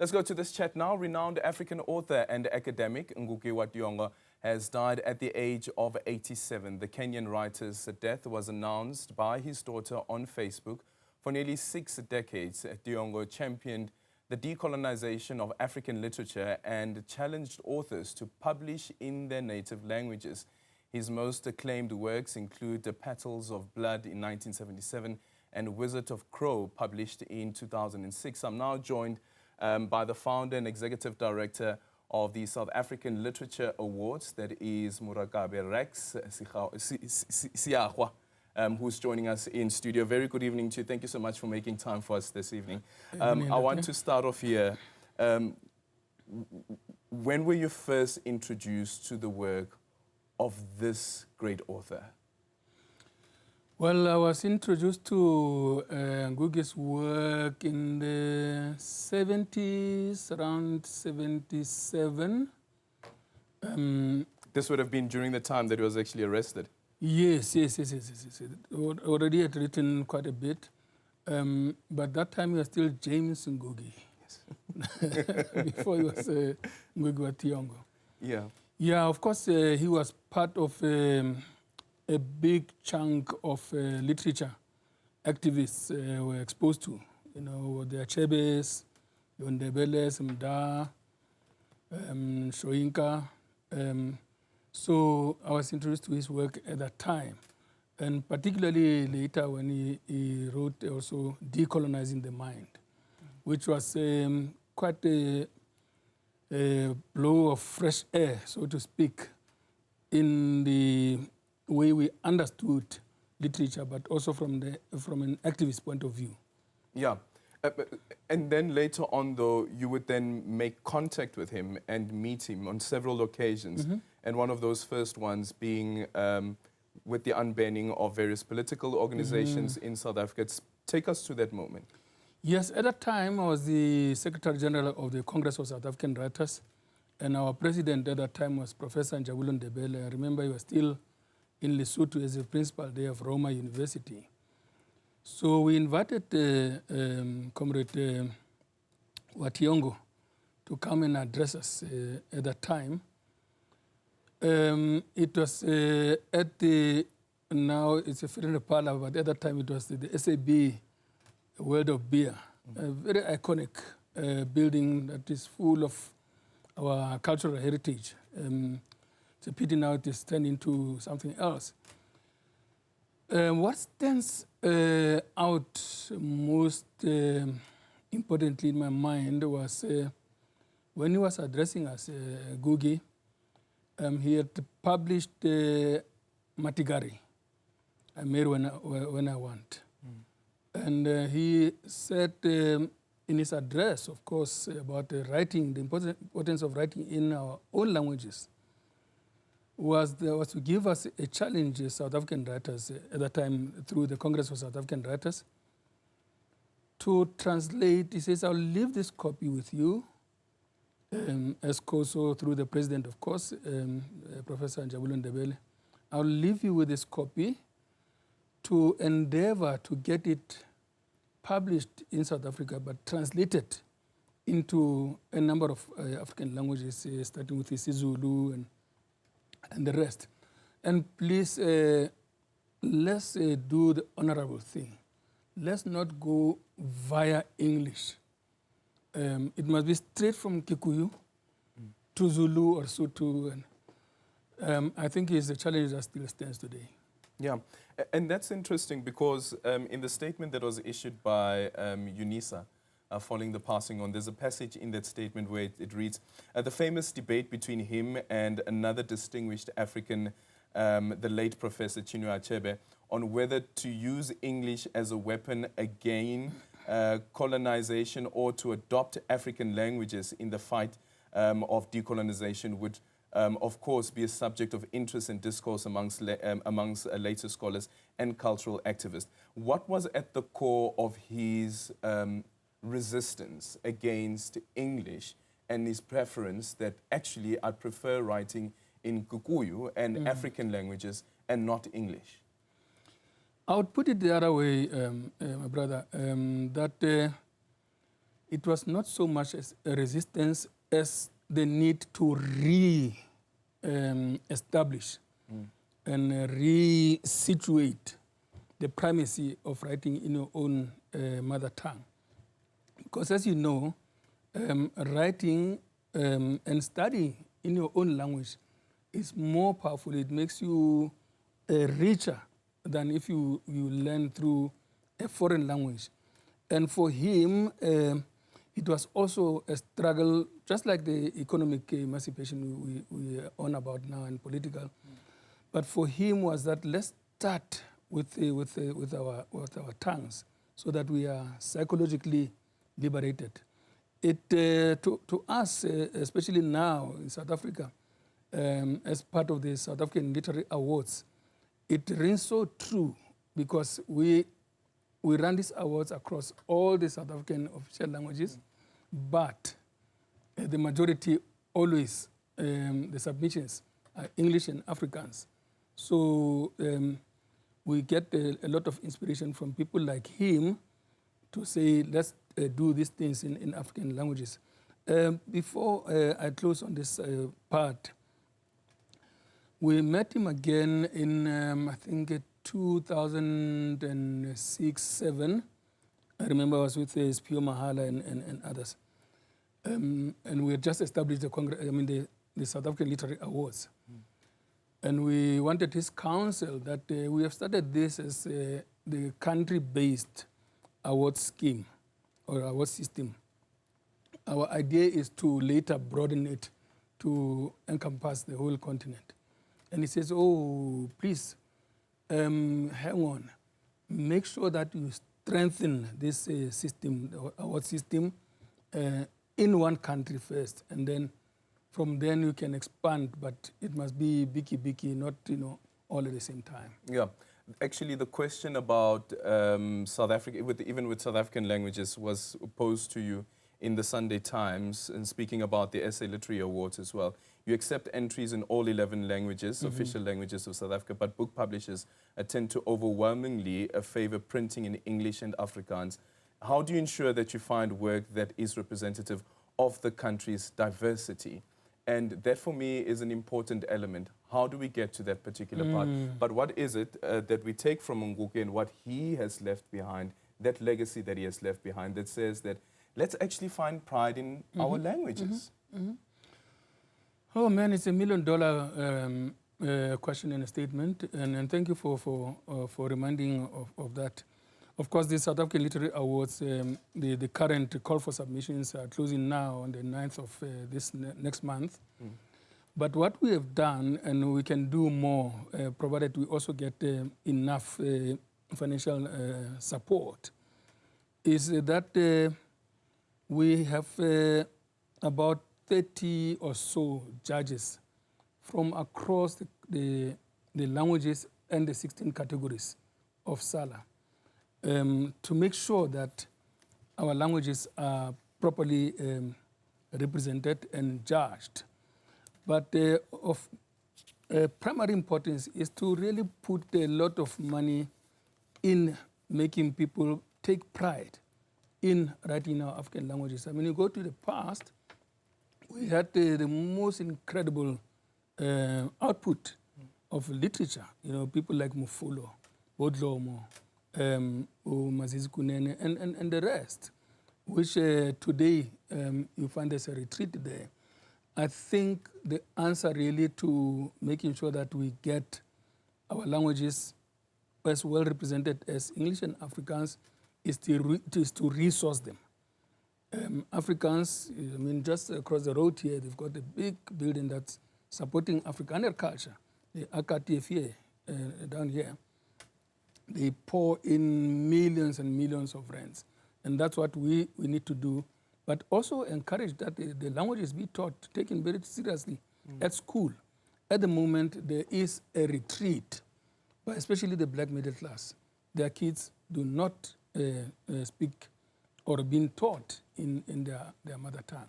Let's go to this chat now. Renowned African author and academic Ngũgĩ Thiong'o has died at the age of 87. The Kenyan writer's death was announced by his daughter on Facebook. For nearly 6 decades, Thiong'o championed the decolonization of African literature and challenged authors to publish in their native languages. His most acclaimed works include The Petals of Blood in 1977 and Wizard of Crow, published in 2006. I'm now joined by the founder and executive director of the South African Literature Awards, that is Murakabe Rex Siahwa, who's joining us in studio. Very good evening to you. Thank you so much for making time for us this evening. I want to start off here. When were you first introduced to the work of this great author? Well, I was introduced to Ngũgĩ's work in the 70s, around 77. This would have been during the time that he was actually arrested? Yes. Already had written quite a bit, but that time he was still James Ngũgĩ. Yes. Before he was Ngũgĩ Thiong'o. Yeah. Yeah, of course, he was part of a big chunk of literature activists were exposed to. You know, the Achebes, the Ndebeles, Mda, Shoinka. So I was introduced to his work at that time. And particularly later when he wrote also Decolonizing the Mind, which was quite a blow of fresh air, so to speak, in the way we understood literature, but also from an activist point of view. Yeah. And then later on, though, you would then make contact with him and meet him on several occasions. Mm-hmm. And one of those first ones being with the unbanning of various political organizations in South Africa. Take us to that moment. Yes, at that time, I was the Secretary General of the Congress of South African Writers. And our president at that time was Professor Njabulani Ndebele. I remember he was still in Lesotho as a principal there of Roma University. So we invited Comrade Thiong'o to come and address us at that time. It was at the, now it's a Freedom Parlor, but at that time it was the SAB World of Beer, a very iconic building that is full of our cultural heritage. It's a pity now it is turned into something else. What stands out most importantly in my mind was when he was addressing us, Ngũgĩ, he had published Matigari, I made when I want. And he said in his address, of course, about writing, the importance of writing in our own languages, was to give us a challenge as South African writers at that time through the Congress of South African Writers to translate. He says, I'll leave this copy with you, as also through the president, of course, Professor Njabulani Ndebele. I'll leave you with this copy to endeavor to get it published in South Africa, but translated into a number of African languages, starting with isiZulu and the rest. And please, let's do the honorable thing. Let's not go via English. It must be straight from Kikuyu to Zulu or Sotho. And I think it's a challenge that still stands today. Yeah, and that's interesting because in the statement that was issued by UNISA following the passing on, there's a passage in that statement where it reads, the famous debate between him and another distinguished African, the late Professor Chinua Achebe, on whether to use English as a weapon against colonization or to adopt African languages in the fight of decolonization would of course, be a subject of interest and discourse amongst later scholars and cultural activists. What was at the core of his resistance against English and his preference that actually I prefer writing in Kikuyu and African languages and not English? I would put it the other way, my brother, that it was not so much as a resistance as the need to re-establish and re-situate the primacy of writing in your own mother tongue. Because as you know, writing and studying in your own language is more powerful. It makes you richer than if you learn through a foreign language. And for him, it was also a struggle, just like the economic emancipation we are on about now and political. But for him was that let's start with our tongues so that we are psychologically liberated. To us, especially now in South Africa, as part of the South African Literary Awards, it rings so true because we run these awards across all the South African official languages, but the majority always, the submissions are English and Afrikaans. So we get a lot of inspiration from people like him to say, let's do these things in African languages. Before I close on this part, we met him again in, I think, 2006-07. I remember I was with Spio Mahala and others. And we had just established the South African Literary Awards. And we wanted his counsel that we have started this as the country-based award scheme or award system. Our idea is to later broaden it to encompass the whole continent. And he says, oh, please, hang on. Make sure that you strengthen this system, the award system, in one country first. And then from then you can expand, but it must be biki, not all at the same time. Yeah. Actually, the question about South Africa, even with South African languages, was posed to you in the Sunday Times, and speaking about the SA Literary Awards as well. You accept entries in all 11 languages, official languages of South Africa, but book publishers tend to overwhelmingly favor printing in English and Afrikaans. How do you ensure that you find work that is representative of the country's diversity? And that, for me, is an important element. How do we get to that particular part? But what is it that we take from Ngũgĩ and what he has left behind, that legacy that he has left behind, that says that let's actually find pride in our languages? Oh, man, it's $1 million question and a statement. And thank you for reminding of that. Of course, the South African Literary Awards, the current call for submissions are closing now on the 9th of this next month. But what we have done, and we can do more, provided we also get enough financial support, is that we have about 30 or so judges from across the languages and the 16 categories of SALA. To make sure that our languages are properly represented and judged. But of primary importance is to really put a lot of money in making people take pride in writing our African languages. I mean, you go to the past, we had the most incredible output of literature. People like Mufolo, Bodlomo, Mazizi Kunene, and the rest, which today you find there's a retreat there. I think the answer really to making sure that we get our languages as well represented as English and Afrikaans is to resource them. Afrikaans, I mean, just across the road here, they've got a big building that's supporting Afrikaner culture, the AKTFA down here. They pour in millions and millions of rands. And that's what we need to do. But also encourage that the languages be taught, taken very seriously at school. At the moment, there is a retreat, but especially the black middle class. Their kids do not speak or being taught in their mother tongue,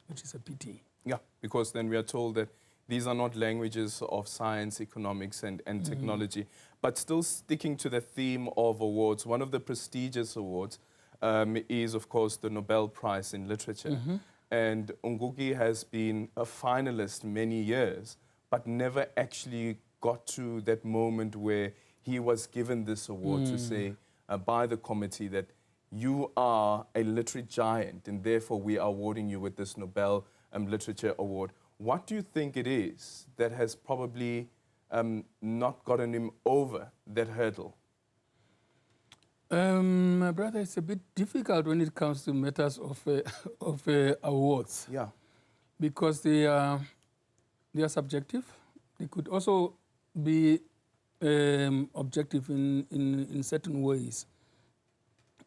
which is a pity. Yeah, because then we are told that these are not languages of science, economics, and technology. But still sticking to the theme of awards, one of the prestigious awards is, of course, the Nobel Prize in Literature. And Ngũgĩ has been a finalist many years, but never actually got to that moment where he was given this award to say by the committee that you are a literary giant and therefore we are awarding you with this Nobel Literature Award. What do you think it is that has probably not gotten him over that hurdle? My brother, it's a bit difficult when it comes to matters of awards. Yeah. Because they are subjective. They could also be objective in certain ways.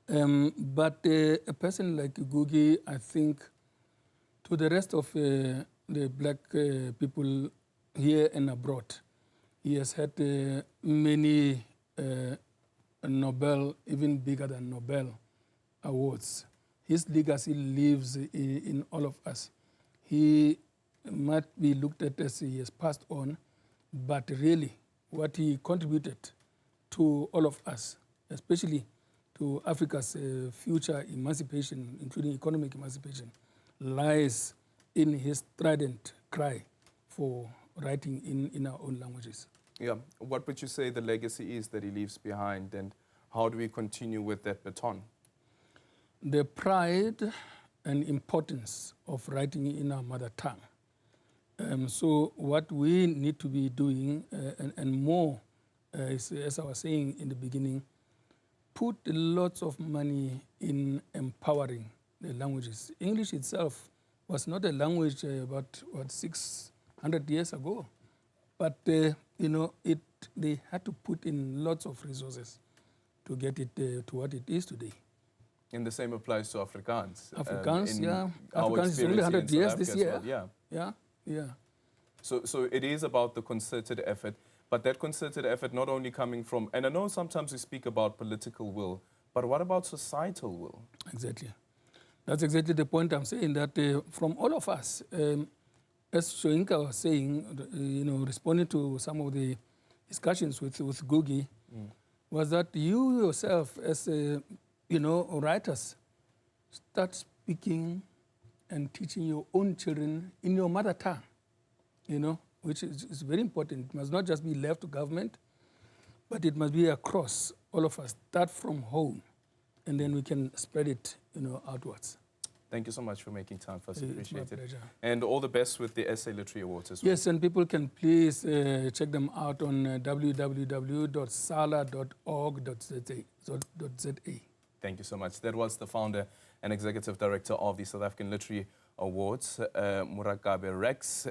But a person like Ngũgĩ, I think, to the rest of the black people here and abroad, he has had many Nobel, even bigger than Nobel awards. His legacy lives in all of us. He might be looked at as he has passed on, but really what he contributed to all of us, especially to Africa's future emancipation, including economic emancipation, lies in his strident cry for writing in our own languages. Yeah. What would you say the legacy is that he leaves behind, and how do we continue with that baton? The pride and importance of writing in our mother tongue. So what we need to be doing, and more, is, as I was saying in the beginning, put lots of money in empowering the languages. English itself was not a language about, 600 years ago. But, they had to put in lots of resources to get it to what it is today. And the same applies to Afrikaans. Afrikaans, yeah. Our Afrikaans is only 100 years this year. Well. Yeah. Yeah. So it is about the concerted effort, but that concerted effort not only coming from, and I know sometimes we speak about political will, but what about societal will? Exactly. That's exactly the point I'm saying, that from all of us, as Shoinka was saying, responding to some of the discussions with Ngũgĩ, was that you yourself, as writers, start speaking and teaching your own children in your mother tongue, which is very important. It must not just be left to government, but it must be across all of us. Start from home, and then we can spread it, outwards. Thank you so much for making time for us. It's my Appreciate it. pleasure. And all the best with the SA Literary Awards as well. Yes, and people can please check them out on www.sala.org.za. Thank you so much. That was the founder and executive director of the South African Literary Awards, Murakabe Rex.